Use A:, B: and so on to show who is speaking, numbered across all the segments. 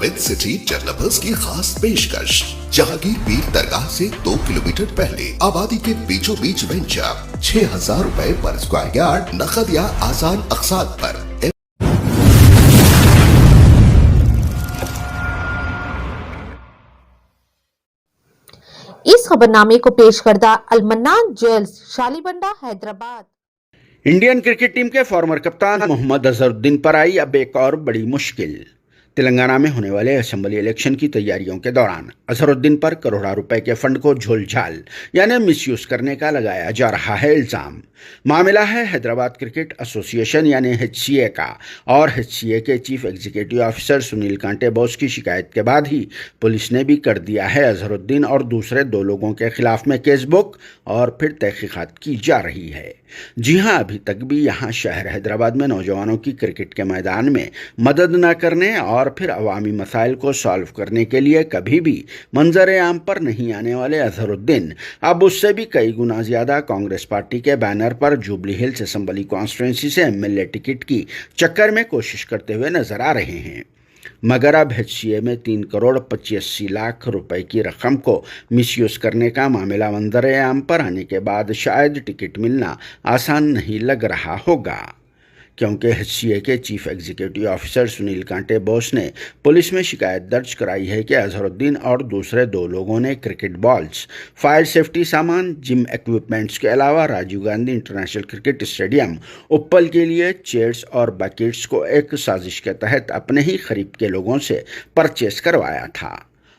A: With city developers की खास पेशकश। जहांगीर पीर दरगाह से 2 किलोमीटर पहले आबादी के बीचों बीच वेंचर 6,000 रुपए पर स्क्वायर यार्ड, नकद या आसान अक़सात पर।
B: इस खबरनामे को पेश करदा Al Mannan jewels, Shalibanda, Hyderabad.
C: Indian cricket team के फॉर्मर कप्तान मोहम्मद अजहरुद्दीन पर आई अब एक और बड़ी मुश्किल। तेलंगाना में होने वाले असेंबली इलेक्शन की तैयारियों के दौरान अजहरुद्दीन पर करोड़ों रुपए के फंड को झोलझाल यानी मिसयूज करने का लगाया जा रहा है इल्जाम। मामला है हैदराबाद क्रिकेट एसोसिएशन यानी HCA का, और HCA के चीफ एग्जीक्यूटिव ऑफिसर सुनील कांटे बोस की शिकायत के बाद ही पुलिस ने भी कर दिया है अजहरुद्दीन और दूसरे 2 लोगों के खिलाफ में केस बुक, और फिर तहकीकात की जा रही है। जी हां, अभी तक भी यहां शहर हैदराबाद में नौजवानों की क्रिकेट के मैदान में मदद न करने और फिर अवामी मसाइल को सॉल्व करने के लिए कभी भी मंजर आम पर नहीं आने वाले अजहरुद्दीन अब उससे भी कई गुना ज्यादा कांग्रेस पार्टी के बैनर पर जुबली हिल्स असेंबली कॉन्स्टिट्यूंसी से MLA टिकट की चक्कर में कोशिश करते हुए नजर आ रहे हैं। मगर अब HCA में 3 करोड़ 85 लाख रुपए की रकम को मिसयूज करने का मामला मंजर आम पर आने के बाद शायद टिकट मिलना आसान नहीं लग रहा होगा, क्योंकि HCA के चीफ एग्जीक्यूटिव ऑफिसर सुनील कांटे बोस ने पुलिस में शिकायत दर्ज कराई है कि अजहरुद्दीन और दूसरे 2 लोगों ने क्रिकेट बॉल्स, फायर सेफ्टी सामान, जिम इक्विपमेंट्स के अलावा Rajiv Gandhi international cricket stadium Uppal के लिए चेयर्स और बकेट्स को एक साजिश के तहत अपने ही करीब के लोगों से परचेस करवाया था,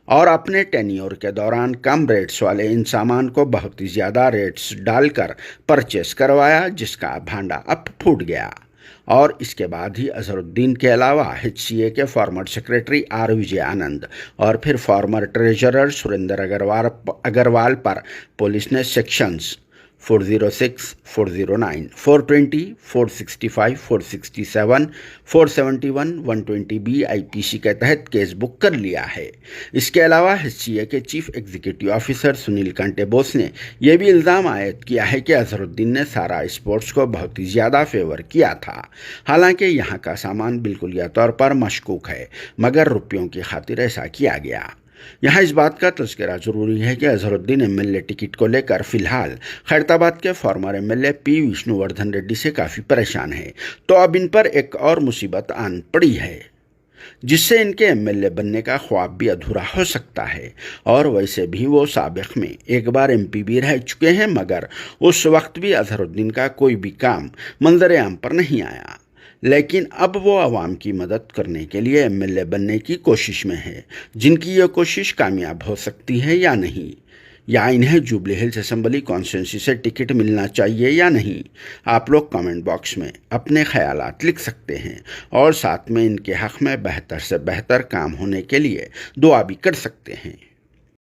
C: और अपने टेन्योर के दौरान कम रेट्स वाले इन सामान को बहुत ही ज़्यादा रेट्स डालकर परचेस करवाया, जिसका भांडा अब फूट गया। और इसके बाद ही अजहरुद्दीन के अलावा HCA के former secretary R Vijay Anand और फिर फॉर्मर ट्रेजरर सुरेंद्र अग्रवाल पर पुलिस ने सेक्शंस 406, 409, 420, 465, 467, 471, 120B IPC के तहत केस बुक कर लिया है। इसके अलावा HCA के चीफ एग्जीक्यूटिव ऑफिसर सुनील कांटे बोस ने यह भी इल्ज़ाम आयद किया है कि अजहरुद्दीन ने सारा स्पोर्ट्स को बहुत ही ज़्यादा फेवर किया था। हालांकि यहाँ का सामान बिल्कुल या तौर पर मशकूक है, मगर रुपयों की खातिर ऐसा किया गया। यहाँ इस बात का तज़किरा जरूरी है कि अजहरुद्दीन MLA टिकट को लेकर फिलहाल खैरताबाद के farmer MLA P Vishnuvardhana Reddy से काफ़ी परेशान है, तो अब इन पर एक और मुसीबत आन पड़ी है, जिससे इनके MLA बनने का ख्वाब भी अधूरा हो सकता है। और वैसे भी वो साबिक़ में एक बार MP भी रह चुके हैं, मगर उस वक्त भी अजहरुद्दीन का कोई भी काम मंजर आम पर नहीं आया। लेकिन अब वो आवाम की मदद करने के लिए MLA बनने की कोशिश में है, जिनकी ये कोशिश कामयाब हो सकती है या नहीं, या इन्हें जुबली हिल्स असेंबली कॉन्स्टिट्यूंसी से टिकट मिलना चाहिए या नहीं। आप लोग कमेंट बॉक्स में अपने ख्यालात लिख सकते हैं, और साथ में इनके हक़ में बेहतर से बेहतर काम होने के लिए दुआ भी कर सकते हैं।